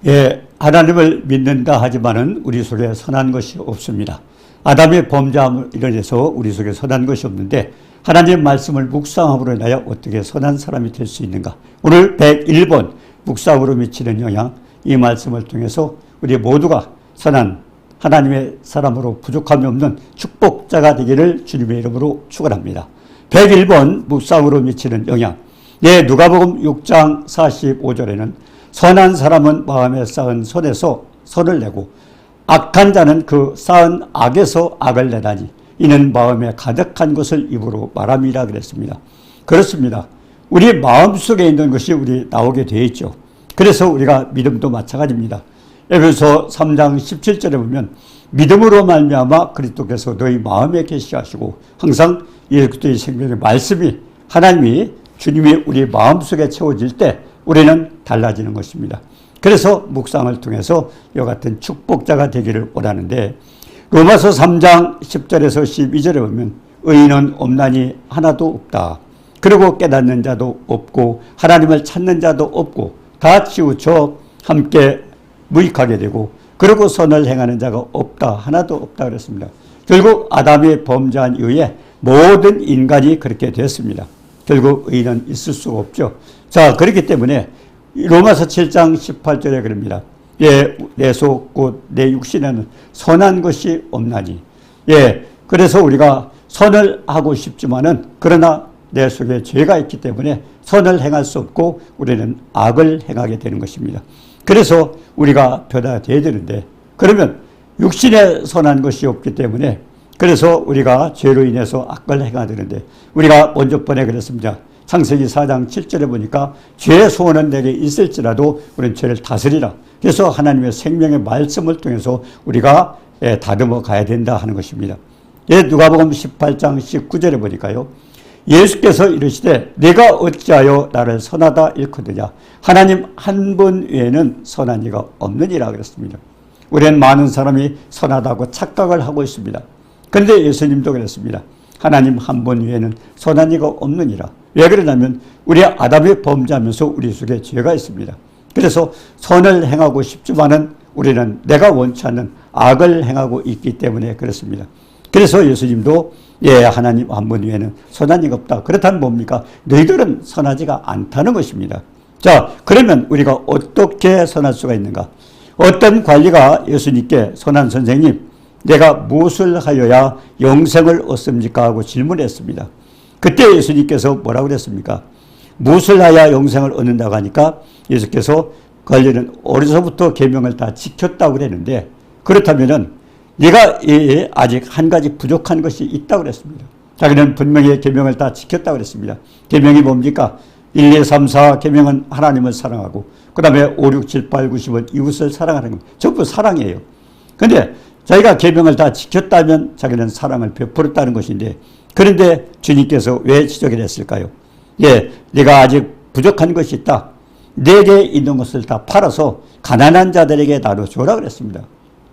예, 하나님을 믿는다 하지만은 우리 속에 선한 것이 없습니다. 아담의 범죄함으로 인해서 우리 속에 선한 것이 없는데 하나님의 말씀을 묵상함으로 인하여 어떻게 선한 사람이 될 수 있는가? 오늘 101번 묵상으로 미치는 영향, 이 말씀을 통해서 우리 모두가 선한 하나님의 사람으로 부족함이 없는 축복자가 되기를 주님의 이름으로 축원합니다. 101번 묵상으로 미치는 영향. 예, 누가복음 6장 45절에는 선한 사람은 마음에 쌓은 손에서 선을 내고 악한 자는 그 쌓은 악에서 악을 내다니 이는 마음에 가득한 것을 입으로 말함이라 그랬습니다. 그렇습니다. 우리 마음속에 있는 것이 우리 나오게 되어 있죠. 그래서 우리가 믿음도 마찬가지입니다. 에베소 3장 17절에 보면 믿음으로 말미암아 그리스도께서 너희 마음에 계시하시고 항상 예수 그리스도의 생명의 말씀이 하나님이 주님이 우리 마음속에 채워질 때 우리는 달라지는 것입니다. 그래서 묵상을 통해서 이와 같은 축복자가 되기를 원하는데 로마서 3장 10절에서 12절에 보면 의인은 없나니 하나도 없다. 그리고 깨닫는 자도 없고 하나님을 찾는 자도 없고 다 치우쳐 함께 무익하게 되고 그리고 선을 행하는 자가 없다. 하나도 없다 그랬습니다. 결국 아담이 범죄한 이후에 모든 인간이 그렇게 됐습니다. 결국 의인은 있을 수가 없죠. 자, 그렇기 때문에 로마서 7장 18절에 그럽니다. 예, 내 속 곧 내 육신에는 선한 것이 없나니. 예, 그래서 우리가 선을 하고 싶지만은 그러나 내 속에 죄가 있기 때문에 선을 행할 수 없고 우리는 악을 행하게 되는 것입니다. 그래서 우리가 변화되어야 되는데 그러면 육신에 선한 것이 없기 때문에 그래서 우리가 죄로 인해서 악을 행해야 되는데 우리가 먼저 번에 그랬습니다. 창세기 4장 7절에 보니까 죄의 소원은 내게 있을지라도 우리는 죄를 다스리라. 그래서 하나님의 생명의 말씀을 통해서 우리가 다듬어 가야 된다 하는 것입니다. 예, 누가복음 18장 19절에 보니까요. 예수께서 이르시되 내가 어찌하여 나를 선하다 일컫느냐. 하나님 한 분 외에는 선한 이가 없느니라 그랬습니다. 우리는 많은 사람이 선하다고 착각을 하고 있습니다. 그런데 예수님도 그랬습니다. 하나님 한 분 외에는 선한 이가 없느니라. 왜 그러냐면 우리 아담이 범죄하면서 우리 속에 죄가 있습니다. 그래서 선을 행하고 싶지만은 우리는 내가 원치 않는 악을 행하고 있기 때문에 그렇습니다. 그래서 예수님도 예, 하나님 한 분 외에는 선한 이가 없다. 그렇다면 뭡니까? 너희들은 선하지가 않다는 것입니다. 자, 그러면 우리가 어떻게 선할 수가 있는가? 어떤 관리가 예수님께 선한 선생님, 내가 무엇을 하여야 영생을 얻습니까? 하고 질문했습니다. 그때 예수님께서 뭐라고 그랬습니까? 무엇을 하여야 영생을 얻는다고 하니까 예수께서 관리는 어려서부터 계명을 다 지켰다고 그랬는데 그렇다면은 네가 아직 한 가지 부족한 것이 있다고 그랬습니다. 자기는 분명히 계명을 다 지켰다고 그랬습니다. 계명이 뭡니까? 1, 2, 3, 4 계명은 하나님을 사랑하고 그 다음에 5, 6, 7, 8, 9, 10은 이웃을 사랑하는 겁니다. 전부 사랑이에요. 그런데 자기가 계명을 다 지켰다면 자기는 사랑을 베풀었다는 것인데 그런데 주님께서 왜 지적을 했을까요? 예, 네가 아직 부족한 것이 있다. 내게 있는 것을 다 팔아서 가난한 자들에게 나눠줘라 그랬습니다.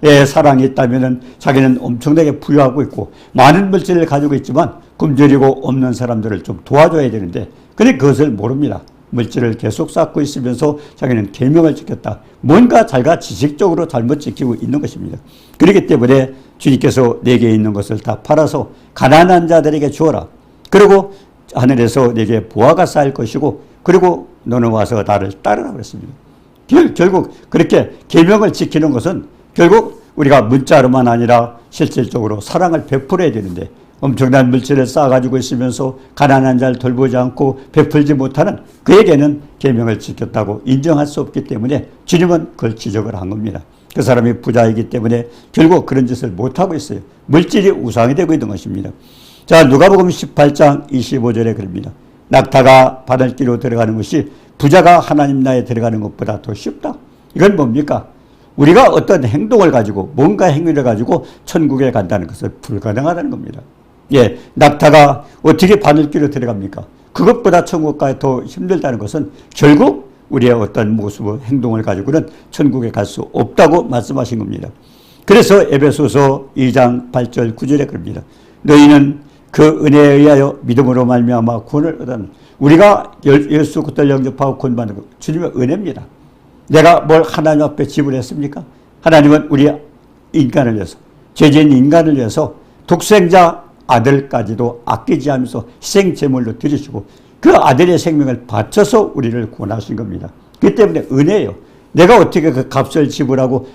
예, 사랑이 있다면 자기는 엄청나게 부유하고 있고 많은 물질을 가지고 있지만 굶주리고 없는 사람들을 좀 도와줘야 되는데 근데 그것을 모릅니다. 물질을 계속 쌓고 있으면서 자기는 계명을 지켰다. 뭔가 자기가 지식적으로 잘못 지키고 있는 것입니다. 그렇기 때문에 주님께서 내게 있는 것을 다 팔아서 가난한 자들에게 주어라. 그리고 하늘에서 내게 보화가 쌓일 것이고 그리고 너는 와서 나를 따르라 그랬습니다. 결국 그렇게 계명을 지키는 것은 결국 우리가 문자로만 아니라 실질적으로 사랑을 베풀어야 되는데 엄청난 물질을 쌓아가지고 있으면서 가난한 자를 돌보지 않고 베풀지 못하는 그에게는 계명을 지켰다고 인정할 수 없기 때문에 주님은 그걸 지적을 한 겁니다. 그 사람이 부자이기 때문에 결국 그런 짓을 못하고 있어요. 물질이 우상이 되고 있는 것입니다. 자, 누가복음 18장 25절에 그럽니다. 낙타가 바늘기로 들어가는 것이 부자가 하나님 나라에 들어가는 것보다 더 쉽다. 이건 뭡니까? 우리가 어떤 행동을 가지고 뭔가 행위를 가지고 천국에 간다는 것은 불가능하다는 겁니다. 예, 낙타가 어떻게 바늘기로 들어갑니까? 그것보다 천국까지 더 힘들다는 것은 결국 우리의 어떤 모습, 행동을 가지고는 천국에 갈 수 없다고 말씀하신 겁니다. 그래서 에베소서 2장 8절 9절에 그럽니다. 너희는 그 은혜에 의하여 믿음으로 말미암아 구원을 얻은 우리가 예수 그리스도를 영접하고 구원받는 것 주님의 은혜입니다. 내가 뭘 하나님 앞에 지불했습니까? 하나님은 우리 인간을 위해서, 죄진 인간을 위해서 독생자 아들까지도 아끼지 않으면서 희생 제물로 드리시고 그 아들의 생명을 바쳐서 우리를 구원하신 겁니다. 그렇기 때문에 은혜예요. 내가 어떻게 그 값을 지불하고,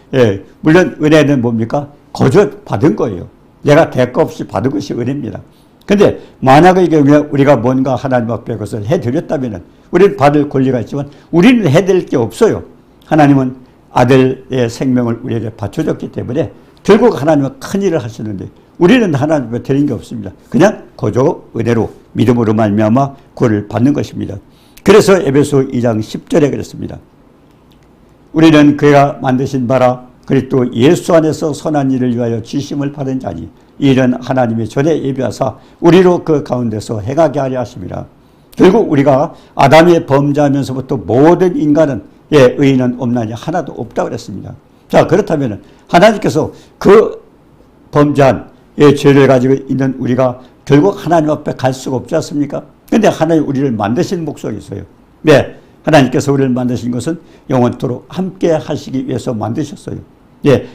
물론 은혜는 뭡니까? 거저 받은 거예요. 내가 대가 없이 받은 것이 은혜입니다. 근데 만약의 경우에 우리가 뭔가 하나님 앞에 그것을 해드렸다면 우리는 받을 권리가 있지만 우리는 해드릴 게 없어요. 하나님은 아들의 생명을 우리에게 바쳐줬기 때문에 결국 하나님은 큰 일을 하시는데 우리는 하나님 앞에 드린 게 없습니다. 그냥 거저 은혜로 믿음으로 말미암아 구원을 받는 것입니다. 그래서 에베소 2장 10절에 그랬습니다. 우리는 그가 만드신 바라 그리스도 예수 안에서 선한 일을 위하여 지심을 받은 자니 이 일은 하나님이 전에 예비하사 우리로 그 가운데서 행하게 하려 하심이라. 결국 우리가 아담이 범죄하면서부터 모든 인간은 의인은 없나니 하나도 없다고 그랬습니다. 자, 그렇다면 하나님께서 그 범죄한 죄를 가지고 있는 우리가 결국 하나님 앞에 갈 수가 없지 않습니까? 근데 하나님 우리를 만드신 목적이 있어요. 네, 하나님께서 우리를 만드신 것은 영원토록 함께 하시기 위해서 만드셨어요.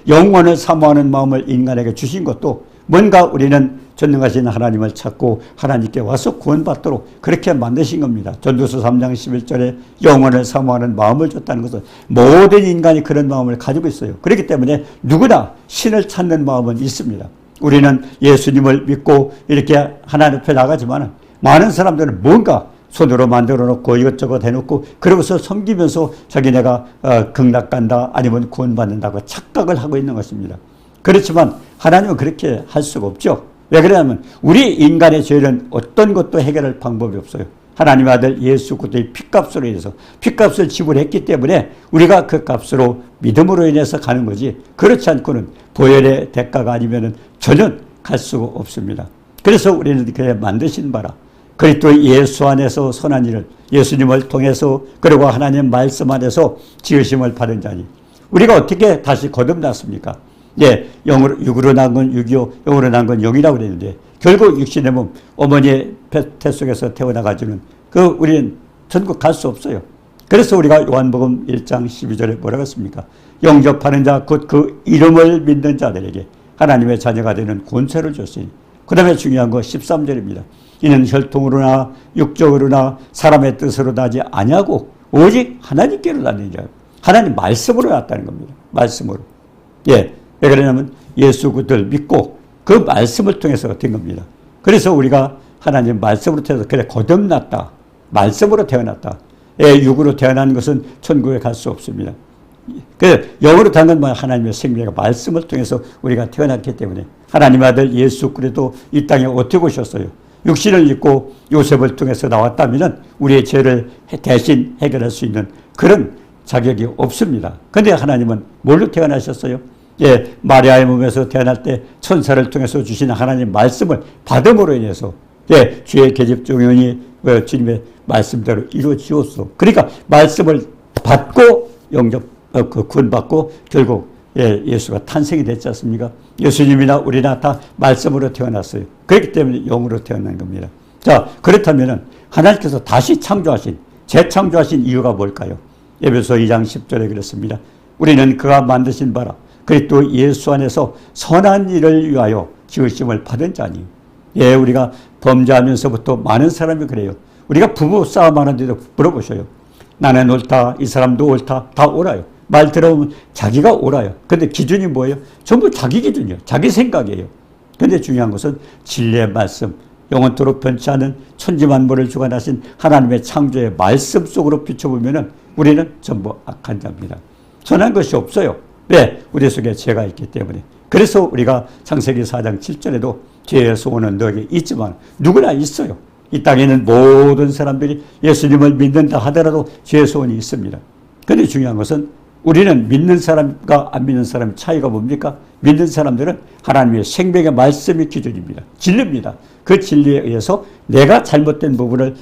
영원을 사모하는 마음을 인간에게 주신 것도 뭔가 우리는 전능하신 하나님을 찾고 하나님께 와서 구원받도록 그렇게 만드신 겁니다. 전도서 3장 11절에 영원을 사모하는 마음을 줬다는 것은 모든 인간이 그런 마음을 가지고 있어요. 그렇기 때문에 누구나 신을 찾는 마음은 있습니다. 우리는 예수님을 믿고 이렇게 하나님 앞에 나가지만 많은 사람들은 뭔가 손으로 만들어 놓고 이것저것 해놓고 그러고서 섬기면서 자기네가 극락간다 아니면 구원받는다고 착각을 하고 있는 것입니다. 그렇지만 하나님은 그렇게 할 수가 없죠. 왜 그러냐면 우리 인간의 죄는 어떤 것도 해결할 방법이 없어요. 하나님의 아들 예수 그리스도의 피값으로 인해서 피값을 지불했기 때문에 우리가 그 값으로 믿음으로 인해서 가는 거지 그렇지 않고는 보혈의 대가가 아니면 전혀 갈 수가 없습니다. 그래서 우리는 그래 만드신 바라 그리스도 예수 안에서 선한 일을 예수님을 통해서 그리고 하나님 말씀 안에서 지으심을 받은 자니 우리가 어떻게 다시 거듭났습니까? 육으로 난 건 6이요 영으로 난 건 0이라고 그랬는데 결국 육신의 몸 어머니의 태 속에서 태어나가지고는 우리는 전국 갈 수 없어요. 그래서 우리가 요한복음 1장 12절에 뭐라고 했습니까? 영접하는 자 곧 그 이름을 믿는 자들에게 하나님의 자녀가 되는 권세를 줬으니 그 다음에 중요한 거 13절입니다. 이는 혈통으로나 육적으로나 사람의 뜻으로 나지 아니하고 오직 하나님께로 나는 자 하나님 말씀으로 났다는 겁니다. 말씀으로. 왜 그러냐면 예수 그리스도를 믿고 그 말씀을 통해서 된 겁니다. 그래서 우리가 하나님 말씀으로 태어나서 그래 거듭났다. 말씀으로 태어났다. 육으로 태어난 것은 천국에 갈 수 없습니다. 영으로 태어난 건 하나님의 생명의 말씀을 통해서 우리가 태어났기 때문에 하나님의 아들 예수 그리스도 이 땅에 어떻게 오셨어요? 육신을 입고 요셉을 통해서 나왔다면 우리의 죄를 대신 해결할 수 있는 그런 자격이 없습니다. 그런데 하나님은 뭘로 태어나셨어요? 마리아의 몸에서 태어날 때 천사를 통해서 주신 하나님 말씀을 받음으로 인해서 주의 계집 종연이 주님의 말씀대로 이루어지었어. 그러니까 말씀을 받고 구원받고 결국 예수가 탄생이 됐지 않습니까? 예수님이나 우리나 다 말씀으로 태어났어요. 그렇기 때문에 영으로 태어난 겁니다. 자, 그렇다면 하나님께서 다시 재창조하신 이유가 뭘까요? 에베소 2장 10절에 그랬습니다. 우리는 그가 만드신 바라 그리스도 예수 안에서 선한 일을 위하여 지으심을 받은 자니. 우리가 범죄하면서부터 많은 사람이 그래요. 우리가 부부 싸움하는데도 물어보셔요. 나는 옳다, 이 사람도 옳다, 다 옳아요. 말 들어보면 자기가 옳아요. 근데 기준이 뭐예요? 전부 자기 기준이에요. 자기 생각이에요. 근데 중요한 것은 진리의 말씀, 영원토록 변치 않은 천지만물을 주관하신 하나님의 창조의 말씀 속으로 비춰보면 우리는 전부 악한 자입니다. 선한 것이 없어요. 왜? 우리 속에 죄가 있기 때문에. 그래서 우리가 창세기 4장 7절에도 죄의 소원은 너에게 있지만 누구나 있어요. 이 땅에는 모든 사람들이 예수님을 믿는다 하더라도 죄의 소원이 있습니다. 그런데 중요한 것은 우리는 믿는 사람과 안 믿는 사람 차이가 뭡니까? 믿는 사람들은 하나님의 생명의 말씀이 기준입니다. 진리입니다. 그 진리에 의해서 내가 잘못된 부분을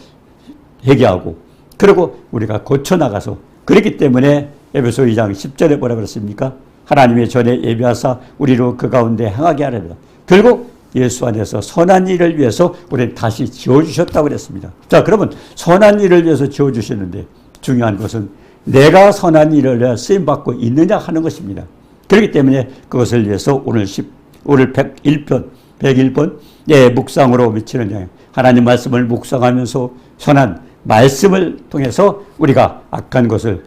회개하고 그리고 우리가 고쳐나가서 그렇기 때문에 에베소 2장 10절에 뭐라 그랬습니까? 하나님의 전에 예비하사 우리로 그 가운데 행하게 하렵니다. 결국 예수 안에서 선한 일을 위해서 우리는 다시 지어주셨다고 그랬습니다. 자, 그러면 선한 일을 위해서 지어주시는데 중요한 것은 내가 선한 일을 해 쓰임받고 있느냐 하는 것입니다. 그렇기 때문에 그것을 위해서 오늘 101편, 101번, 묵상으로 미치는 양. 하나님 말씀을 묵상하면서 선한 말씀을 통해서 우리가 악한 것을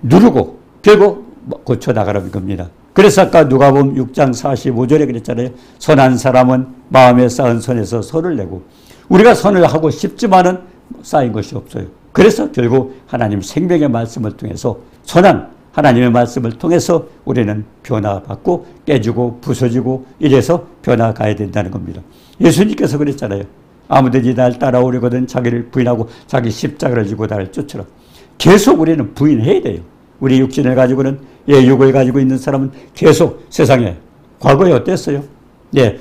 누르고 결국 고쳐나가라는 겁니다. 그래서 아까 누가복음 6장 45절에 그랬잖아요. 선한 사람은 마음에 쌓은 선에서 선을 내고, 우리가 선을 하고 싶지만은 쌓인 것이 없어요. 그래서 결국 하나님 생명의 말씀을 통해서, 선한 하나님의 말씀을 통해서 우리는 변화받고 깨지고 부서지고 이래서 변화가야 된다는 겁니다. 예수님께서 그랬잖아요. 아무든지 날 따라오려거든 자기를 부인하고 자기 십자가를 지고 나를 쫓으라. 계속 우리는 부인해야 돼요. 우리 육신을 가지고는, 육을 가지고 있는 사람은 계속 세상에, 과거에 어땠어요?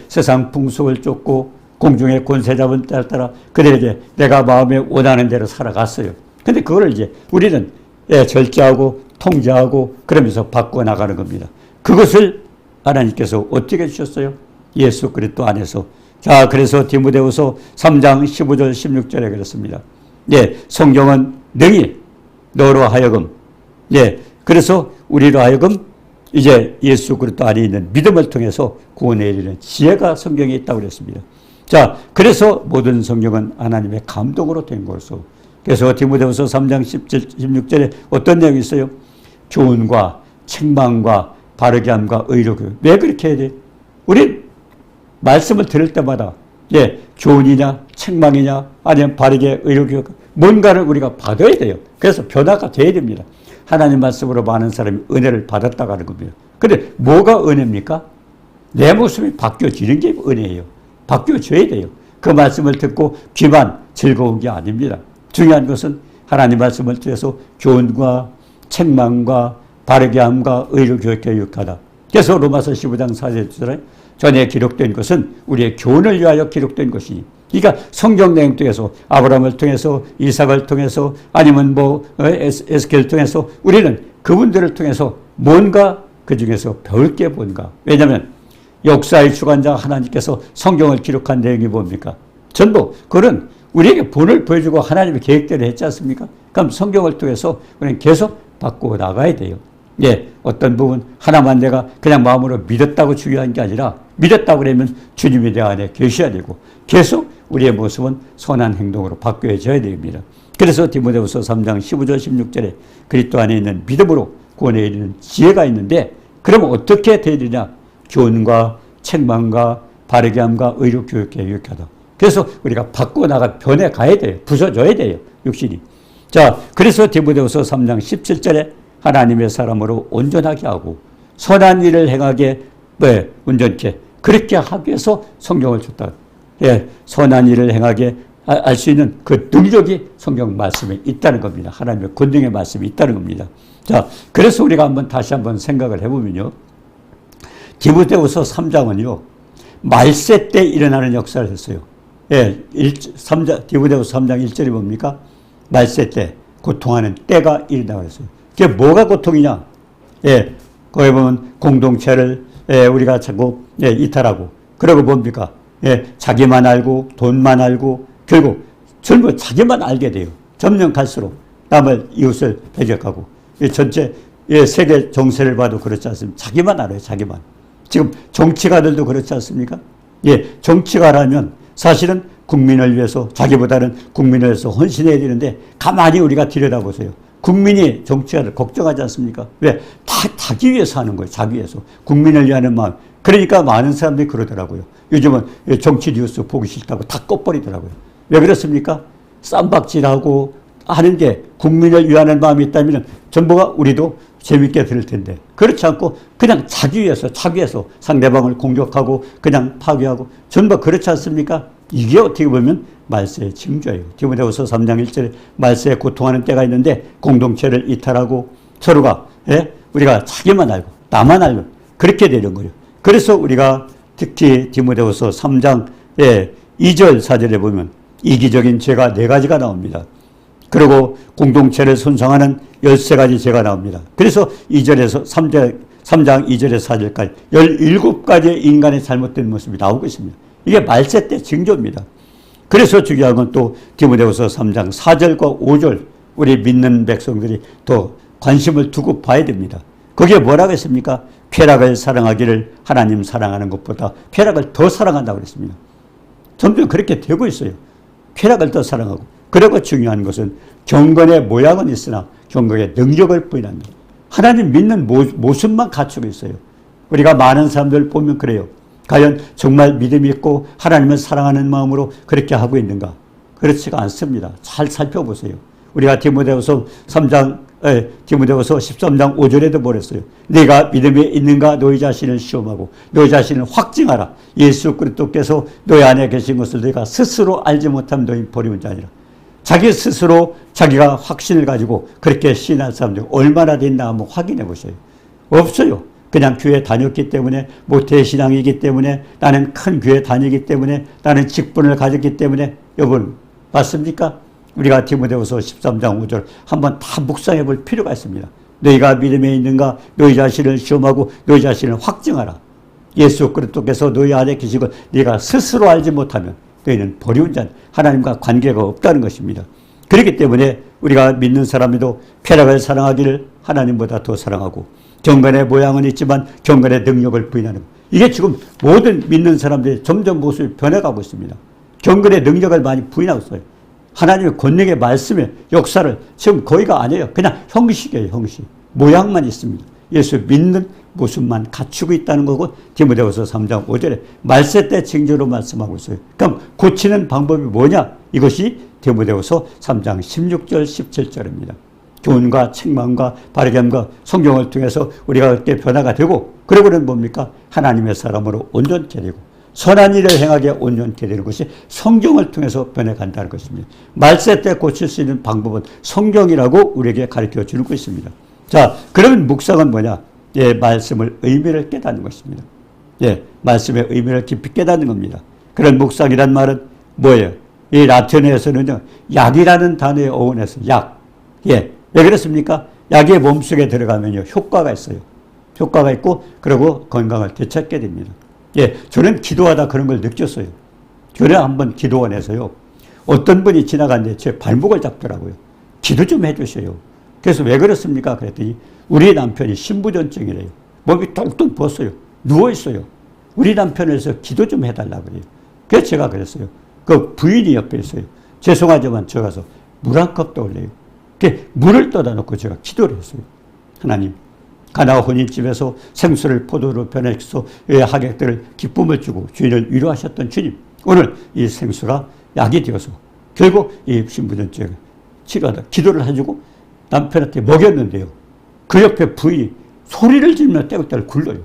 세상 풍속을 쫓고 공중의 권세 잡은 따라 그들에게 내가 마음에 원하는 대로 살아갔어요. 근데 그거를 이제 우리는 절제하고 통제하고 그러면서 바꿔나가는 겁니다. 그것을 하나님께서 어떻게 주셨어요? 예수 그리스도 안에서. 자, 그래서 디모데후서 3장 15절 16절에 그렇습니다. 성경은 능히 너로 하여금, 그래서 우리로 하여금 이제 예수 그리스도 안에 있는 믿음을 통해서 구원에 이르는 지혜가 성경에 있다고 그랬습니다. 자, 그래서 모든 성경은 하나님의 감동으로 된 것으로. 그래서 디모데후서 3장 17, 16절에 어떤 내용이 있어요? 교훈과 책망과 바르게 함과 의로 교육. 왜 그렇게 해야 돼? 우리 말씀을 들을 때마다 교훈이냐 책망이냐 아니면 바르게 의로 교육, 뭔가를 우리가 받아야 돼요. 그래서 변화가 돼야 됩니다. 하나님 말씀으로 많은 사람이 은혜를 받았다고 하는 겁니다. 그런데 뭐가 은혜입니까? 내 모습이 바뀌어지는 게 은혜예요. 바뀌어져야 돼요. 그 말씀을 듣고 귀만 즐거운 게 아닙니다. 중요한 것은 하나님 말씀을 통해서 교훈과 책망과 바르게 함과 의로 교육하다. 그래서 로마서 15장 4절에 전에 기록된 것은 우리의 교훈을 위하여 기록된 것이니, 그러니까 성경 내용 통해서 아브라함을 통해서 이삭을 통해서 아니면 에스겔을 통해서 우리는 그분들을 통해서 뭔가 그 중에서 배울 게 뭔가. 왜냐하면 역사의 주관자 하나님께서 성경을 기록한 내용이 뭡니까? 전부 그런 우리에게 본을 보여주고 하나님의 계획대로 했지 않습니까? 그럼 성경을 통해서 우리는 계속 바꾸어 나가야 돼요. 어떤 부분 하나만 내가 그냥 마음으로 믿었다고 중요한 게 아니라, 믿었다고 그러면 주님이 내 안에 계셔야 되고 계속 우리의 모습은 선한 행동으로 바뀌어져야 됩니다. 그래서 디모데후서 3장 15절 16절에 그리스도 안에 있는 믿음으로 구원에 이르는 지혜가 있는데, 그러면 어떻게 되느냐? 교훈과 책망과 바르게 함과 의로 교육하다. 그래서 우리가 바꿔나가 변해가야 돼요. 부서져야 돼요. 육신이. 자, 그래서 디모데후서 3장 17절에 하나님의 사람으로 온전하게 하고 선한 일을 행하게 온전케 그렇게 하기 위해서 성경을 줬다. 선한 일을 행하게 알 수 있는 그 능력이 성경 말씀에 있다는 겁니다. 하나님의 권능의 말씀이 있다는 겁니다. 자, 그래서 우리가 다시 한번 생각을 해보면요. 디모데후서 3장은요. 말세 때 일어나는 역사를 했어요. 디모데후서 3장 1절이 뭡니까? 말세 때 고통하는 때가 이른다고 했어요. 그게 뭐가 고통이냐? 거기 보면 공동체를 우리가 자꾸 이탈하고, 그리고 뭡니까? 자기만 알고 돈만 알고 결국 전부 자기만 알게 돼요. 점점 갈수록 남을 이웃을 배격하고, 전체 세계 정세를 봐도 그렇지 않습니까? 자기만 알아요. 자기만. 지금 정치가들도 그렇지 않습니까? 정치가라면 사실은 국민을 위해서, 자기보다는 국민을 위해서 헌신해야 되는데 가만히 우리가 들여다보세요. 국민이 정치가를 걱정하지 않습니까? 왜? 다 자기 위해서 하는 거예요. 자기 위해서. 국민을 위하는 마음. 그러니까 많은 사람들이 그러더라고요. 요즘은 정치 뉴스 보기 싫다고 다 꺼버리더라고요. 왜 그렇습니까? 쌈박질하고 하는 게 국민을 위하는 마음이 있다면 전부가 우리도 재밌게 들을 텐데, 그렇지 않고 그냥 자기 위해서 상대방을 공격하고 그냥 파괴하고 전부 그렇지 않습니까? 이게 어떻게 보면 말세의 징조예요. 디모데후서 3장 1절에 말세에 고통하는 때가 있는데 공동체를 이탈하고 서로가 우리가 자기만 알고 나만 알고 그렇게 되는 거예요. 그래서 우리가 특히 디모데후서 3장 2절 4절에 보면 이기적인 죄가 4가지가 나옵니다. 그리고 공동체를 손상하는 13가지 죄가 나옵니다. 그래서 2절에서 3장 2절에서 4절까지 17가지의 인간의 잘못된 모습이 나오고 있습니다. 이게 말세 때 징조입니다. 그래서 중요한 건 또 디모데후서 3장 4절과 5절 우리 믿는 백성들이 더 관심을 두고 봐야 됩니다. 거기에 뭐라고 했습니까? 쾌락을 사랑하기를 하나님 사랑하는 것보다 쾌락을 더 사랑한다고 그랬습니다. 점점 그렇게 되고 있어요. 쾌락을 더 사랑하고. 그리고 중요한 것은 경건의 모양은 있으나 경건의 능력을 부인한다. 하나님 믿는 모습만 갖추고 있어요. 우리가 많은 사람들 보면 그래요. 과연 정말 믿음이 있고 하나님을 사랑하는 마음으로 그렇게 하고 있는가? 그렇지가 않습니다. 잘 살펴보세요. 우리가 디모데후서 13장 5절에도 뭐랬어요? 네가 믿음에 있는가 너희 자신을 시험하고 너희 자신을 확증하라. 예수 그리스도께서 너희 안에 계신 것을 너희가 스스로 알지 못하면 너희 버리운 자니라. 자기 스스로 자기가 확신을 가지고 그렇게 신한 사람들 얼마나 됐나 한번 확인해 보세요. 없어요. 그냥 교회 다녔기 때문에 모태신앙이기 때문에 나는 큰 교회 다니기 때문에 나는 직분을 가졌기 때문에 여러분 맞습니까? 우리가 디모데후서 13장 5절 한번 다 묵상해 볼 필요가 있습니다. 너희가 믿음에 있는가 너희 자신을 시험하고 너희 자신을 확증하라. 예수 그리스도께서 너희 안에 계시고 네가 스스로 알지 못하면 너희는 버리운 자 하나님과 관계가 없다는 것입니다. 그렇기 때문에 우리가 믿는 사람이도 쾌락을 사랑하기를 하나님보다 더 사랑하고 경건의 모양은 있지만 경건의 능력을 부인하는 이게 지금 모든 믿는 사람들이 점점 모습이 변해가고 있습니다. 경건의 능력을 많이 부인하고 있어요. 하나님의 권능의 말씀의 역사를 지금 거의가 아니에요. 그냥 형식이에요. 형식. 모양만 있습니다. 예수 믿는 모습만 갖추고 있다는 거고 디모데후서 3장 5절에 말세 때 징조로 말씀하고 있어요. 그럼 고치는 방법이 뭐냐? 이것이 디모데후서 3장 16절 17절입니다. 교훈과 책망과 바르게 함과 성경을 통해서 우리가 그렇게 변화가 되고 그러고는 뭡니까? 하나님의 사람으로 온전케 되고 선한 일을 행하게 온전케 되는 것이 성경을 통해서 변해간다는 것입니다. 말세 때 고칠 수 있는 방법은 성경이라고 우리에게 가르쳐 주고 있습니다. 자, 그러면 묵상은 뭐냐? 예, 말씀을 의미를 깨닫는 것입니다. 예, 말씀의 의미를 깊이 깨닫는 겁니다. 그런 묵상이란 말은 뭐예요? 이 라틴어에서는요, 약이라는 단어의 어원에서 약. 예, 왜 그렇습니까? 약이 몸속에 들어가면요, 효과가 있어요. 효과가 있고, 그리고 건강을 되찾게 됩니다. 예, 저는 기도하다 그런 걸 느꼈어요. 전에 한번 기도원에서요, 어떤 분이 지나갔는데 제 발목을 잡더라고요. 기도 좀 해주세요. 그래서 왜 그렇습니까? 그랬더니 우리 남편이 신부전증이래요. 몸이 뚱뚱 부었어요. 누워있어요. 우리 남편에서 기도 좀 해달라고 그래요. 그래서 제가 그랬어요. 그 부인이 옆에 있어요. 죄송하지만 저 가서 물 한 컵 떠올려요. 물을 떠다 놓고 제가 기도를 했어요. 하나님, 가나 혼인집에서 생수를 포도로 변해서 하객들을 기쁨을 주고 주인을 위로하셨던 주님, 오늘 이 생수가 약이 되어서 결국 이 신부전증을 치료하다 기도를 해주고 남편한테 먹였는데요. 그 옆에 부인이 소리를 지르며 떼굴떼굴 굴러요.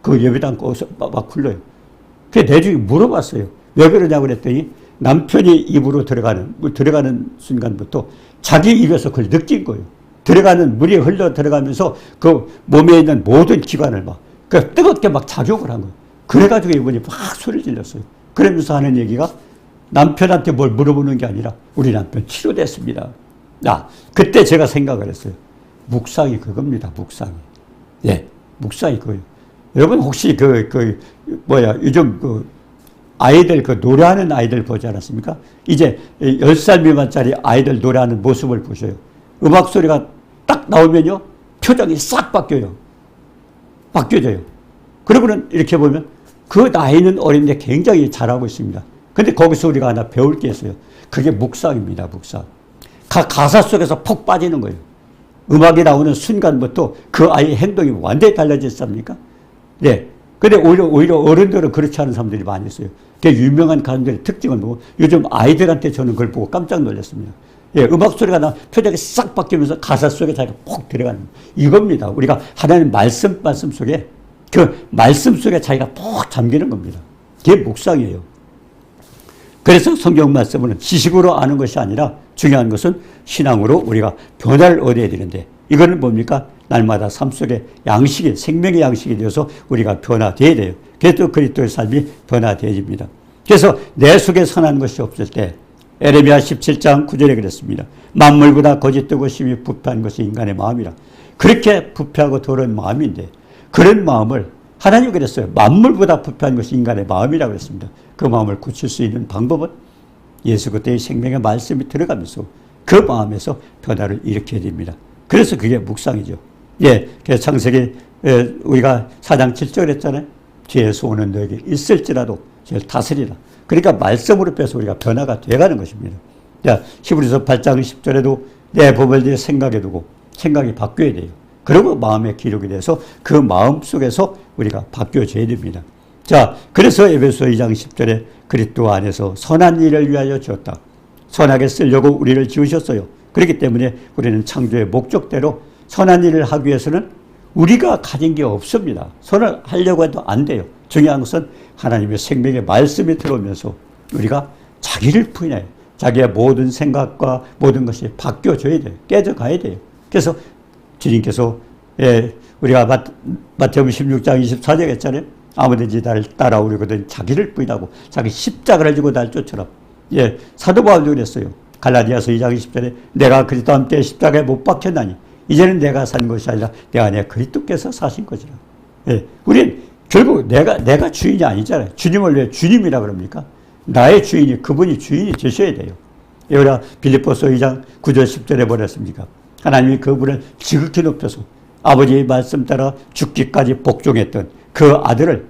그 예배당 거기서 막 굴러요. 그래서 내중에 물어봤어요. 왜 그러냐고 그랬더니 남편이 입으로 들어가는 순간부터 자기 입에서 그걸 느낀 거예요. 들어가는 물이 흘러 들어가면서 그 몸에 있는 모든 기관을 막 뜨겁게 막 작용을 한 거예요. 그래가지고 이분이 막 소리를 질렀어요. 그러면서 하는 얘기가 남편한테 뭘 물어보는 게 아니라 우리 남편 치료됐습니다. 그때 제가 생각을 했어요. 묵상이 그겁니다. 묵상이. 예, 묵상이 그거예요. 여러분 혹시 요즘 아이들 노래하는 아이들 보지 않았습니까? 이제 10살 미만짜리 아이들 노래하는 모습을 보셔요. 음악 소리가 딱 나오면요, 표정이 싹 바뀌어요. 바뀌어져요. 그러고는 이렇게 보면 그 나이는 어린데 굉장히 잘하고 있습니다. 근데 거기서 우리가 하나 배울 게 있어요. 그게 묵상입니다. 묵상. 가사 속에서 푹 빠지는 거예요. 음악이 나오는 순간부터 그 아이의 행동이 완전히 달라지지 않습니까? 네. 근데 오히려 어른들은 그렇지 않은 사람들이 많이 있어요. 그 유명한 가수들의 특징을 보고 요즘 아이들한테 저는 그걸 보고 깜짝 놀랐습니다. 예, 음악 소리가 나 표정이 싹 바뀌면서 가사 속에 자기가 푹 들어가는 이겁니다. 우리가 하나님 말씀 속에 그 말씀 속에 자기가 푹 잠기는 겁니다. 그게 묵상이에요. 그래서 성경 말씀은 지식으로 아는 것이 아니라 중요한 것은 신앙으로 우리가 변화를 얻어야 되는데 이거는 뭡니까? 날마다 삶 속에 양식이 생명의 양식이 되어서 우리가 변화되어야 돼요. 그래서 그리스도의 삶이 변화되어집니다. 그래서 내 속에 선한 것이 없을 때 에레미야 17장 9절에 그랬습니다. 만물보다 거짓되고 심히 부패한 것이 인간의 마음이라. 그렇게 부패하고 더러운 마음인데 그런 마음을 하나님이 그랬어요. 만물보다 부패한 것이 인간의 마음이라고 그랬습니다. 그 마음을 고칠 수 있는 방법은 예수 그리스도의 생명의 말씀이 들어가면서 그 마음에서 변화를 일으켜야 됩니다. 그래서 그게 묵상이죠. 예, 그래서 창세기 우리가 4장 7절 했잖아요. 뒤에 소원은 너에게 있을지라도 죄를 다스리라. 그러니까 말씀으로 빼서 우리가 변화가 돼가는 것입니다. 자, 히브리서 8장 10절에도 내 법을 내 생각에 두고 생각이 바뀌어야 돼요. 그리고 마음의 기록이 돼서 그 마음 속에서 우리가 바뀌어져야 됩니다. 자, 그래서 에베소 2장 10절에 그리스도 안에서 선한 일을 위하여 지었다. 선하게 쓰려고 우리를 지으셨어요. 그렇기 때문에 우리는 창조의 목적대로 선한 일을 하기 위해서는 우리가 가진 게 없습니다. 선을 하려고 해도 안 돼요. 중요한 것은 하나님의 생명의 말씀이 들어오면서 우리가 자기를 부인해요. 자기의 모든 생각과 모든 것이 바뀌어져야 돼요. 깨져가야 돼요. 그래서 주님께서 우리가 마태복음 16장 24절 했잖아요. 아무든지 나를 따라오려거든 자기를 부인하고 자기 십자가를 지고 나를 쫓으라. 예, 사도 바울도 그랬어요. 갈라디아서 2장 20절에 내가 그리스도와 함께 십자가에 못 박혔나니 이제는 내가 산 것이 아니라 내 안에 그리스도께서 사신 것이라. 예, 우린 결국 내가 주인이 아니잖아요. 주님을 왜 주님이라 그럽니까? 나의 주인이 그분이 주인이 되셔야 돼요. 우리가 빌립보서 2장 9절 10절에 뭐랬습니까? 하나님이 그분을 지극히 높여서 아버지의 말씀 따라 죽기까지 복종했던 그 아들을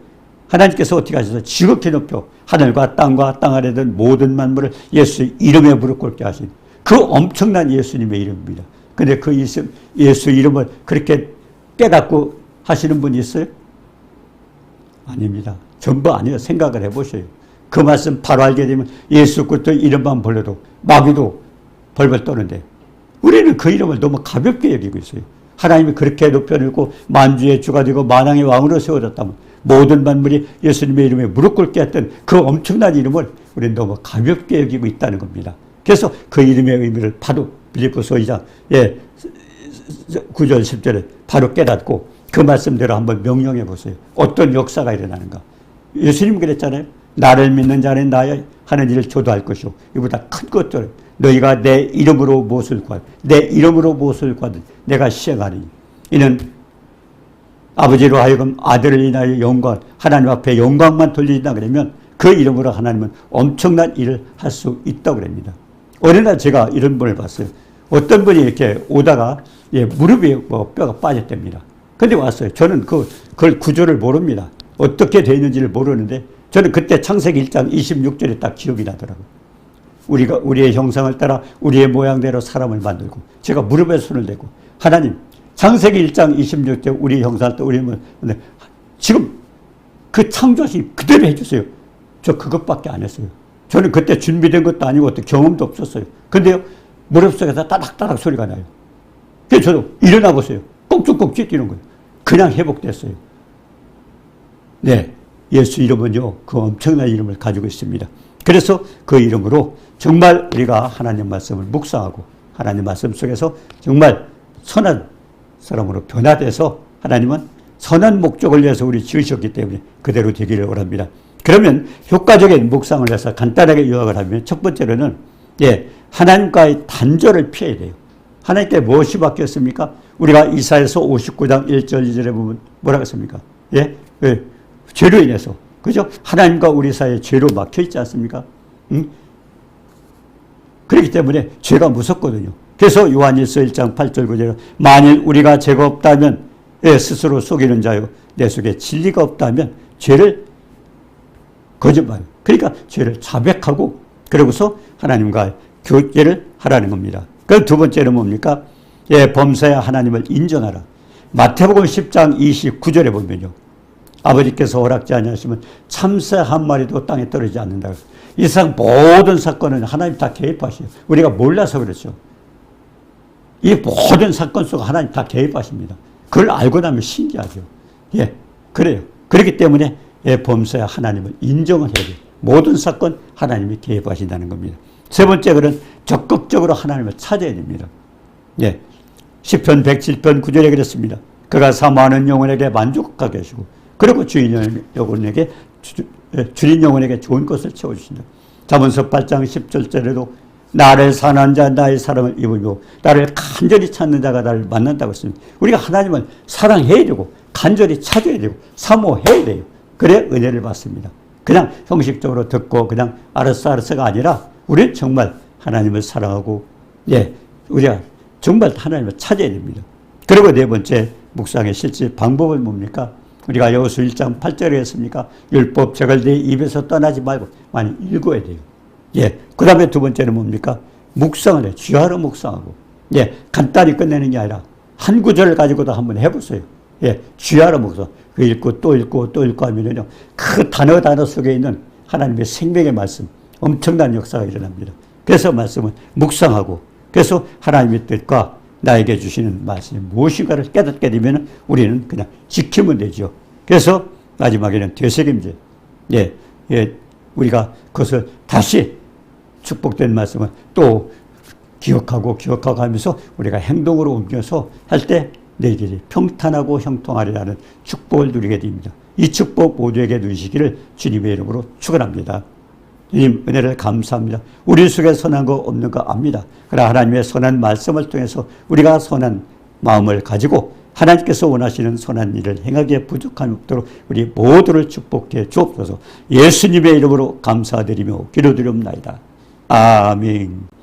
하나님께서 어떻게 하셔서 지극히 높여 하늘과 땅 아래 든 모든 만물을 예수 이름에 무릎 꿇게 하신 그 엄청난 예수님의 이름입니다. 근데 그 예수 이름을 그렇게 깨닫고 하시는 분이 있어요? 아닙니다. 전부 아니에요. 생각을 해보셔요. 그 말씀 바로 알게 되면 예수 그리스도 이름만 불러도 마귀도 벌벌 떠는데 우리는 그 이름을 너무 가볍게 여기고 있어요. 하나님이 그렇게 높여놓고 만주의 주가 되고 만왕의 왕으로 세워졌다면 모든 만물이 예수님의 이름에 무릎 꿇게 했던 그 엄청난 이름을 우리는 너무 가볍게 여기고 있다는 겁니다. 그래서 그 이름의 의미를 바로 빌립보서 2장 9절 10절에 바로 깨닫고 그 말씀대로 한번 명령해 보세요. 어떤 역사가 일어나는가. 예수님 그랬잖아요. 나를 믿는 자는 나의 하는 일을 저도 것이요 이보다 큰 것들 너희가 내 이름으로 무엇을 구하든 내 이름으로 무엇을 구하든 내가 시행하리니 이는 아버지로 하여금 아들을 인하여 영광 하나님 앞에 영광만 돌리다 그러면 그 이름으로 하나님은 엄청난 일을 할 수 있다고 그럽니다. 어느 날 제가 이런 분을 봤어요. 어떤 분이 이렇게 오다가 무릎에 뼈가 빠졌답니다. 근데 왔어요. 저는 그걸 구조를 모릅니다. 어떻게 되어 있는지를 모르는데 저는 그때 창세기 1장 26절에 딱 기억이 나더라고요. 우리가 우리의 형상을 따라 우리의 모양대로 사람을 만들고 제가 무릎에 손을 대고 하나님 창세기 1장 26절 우리의 형상을 따라 우리의 지금 그 창조하신 그대로 해주세요. 저 그것밖에 안 했어요. 저는 그때 준비된 것도 아니고 어떤 경험도 없었어요. 근데요 무릎 속에서 따닥따닥 소리가 나요. 그래서 저도 일어나 보세요. 꽁쭉꽁쭉 뛰는 거예요. 그냥 회복됐어요. 네, 예수 이름은요 그 엄청난 이름을 가지고 있습니다. 그래서 그 이름으로 정말 우리가 하나님 말씀을 묵상하고 하나님 말씀 속에서 정말 선한 사람으로 변화돼서 하나님은 선한 목적을 위해서 우리 지으셨기 때문에 그대로 되기를 원합니다. 그러면 효과적인 묵상을 해서 간단하게 요약을 하면 첫 번째로는 하나님과의 단절을 피해야 돼요. 하나님께 무엇이 바뀌었습니까? 우리가 이사야서 59장 1절 2절에 보면 뭐라고 했습니까? 죄로 인해서 그죠? 하나님과 우리 사이에 죄로 막혀 있지 않습니까? 그렇기 때문에 죄가 무섭거든요. 그래서 요한일서 1장 8절 9절 만일 우리가 죄가 없다면 스스로 속이는 자요 내 속에 진리가 없다면 죄를 거짓말 그러니까 죄를 자백하고 그러고서 하나님과 교제를 하라는 겁니다. 그 두 번째는 뭡니까? 범사야 하나님을 인정하라. 마태복음 10장 29절에 보면요. 아버지께서 허락지 아니하시면 참새 한 마리도 땅에 떨어지지 않는다. 이 세상 모든 사건은 하나님 다 개입하시요. 우리가 몰라서 그렇죠. 이 모든 사건 속에 하나님 다 개입하십니다. 그걸 알고 나면 신기하죠. 그래요. 그렇기 때문에 범사야 하나님을 인정을 해야 돼요. 모든 사건 하나님이 개입하신다는 겁니다. 세 번째 글은 적극적으로 하나님을 찾아야 됩니다. 시편 107편 9절에 그랬습니다. 그가 사모하는 영혼에게 만족하게 하시고 그리고 주인 영혼에게 좋은 것을 채워주신다. 잠언서 8장 10절에도 나를 사랑하는 자 나의 사랑을 입으며 나를 간절히 찾는 자가 나를 만난다고 했습니다. 우리가 하나님을 사랑해야 되고 간절히 찾아야 되고 사모해야 돼요. 그래 은혜를 받습니다. 그냥 형식적으로 듣고 그냥 알았어가 아니라 우리는 정말 하나님을 사랑하고 우리가 정말 하나님을 찾아야 됩니다. 그리고 네 번째 묵상의 실제 방법은 뭡니까? 우리가 여호수아 1장 8절에 했습니까? 율법 책을 내 입에서 떠나지 말고 많이 읽어야 돼요. 예. 그 다음에 두 번째는 뭡니까? 묵상을 해. 주야로 묵상하고. 예. 간단히 끝내는 게 아니라 한 구절을 가지고도 한번 해보세요. 예. 주야로 묵상. 그 읽고 또 읽고 또 읽고 하면요. 그 단어 속에 있는 하나님의 생명의 말씀. 엄청난 역사가 일어납니다. 그래서 말씀은 묵상하고 그래서 하나님의 뜻과 나에게 주시는 말씀이 무엇인가를 깨닫게 되면 우리는 그냥 지키면 되죠. 그래서 마지막에는 되새김질. 예, 예, 우리가 그것을 다시 축복된 말씀을 또 기억하고 하면서 우리가 행동으로 옮겨서 할 때 너희들이 평탄하고 형통하리라는 축복을 누리게 됩니다. 이 축복 모두에게 누리시기를 주님의 이름으로 축원합니다. 주님 은혜를 감사합니다. 우리 속에 선한 거 없는 거 압니다. 그러나 하나님의 선한 말씀을 통해서 우리가 선한 마음을 가지고 하나님께서 원하시는 선한 일을 행하기에 부족함이 없도록 우리 모두를 축복해 주옵소서. 예수님의 이름으로 감사드리며 기도드리옵나이다. 아멘.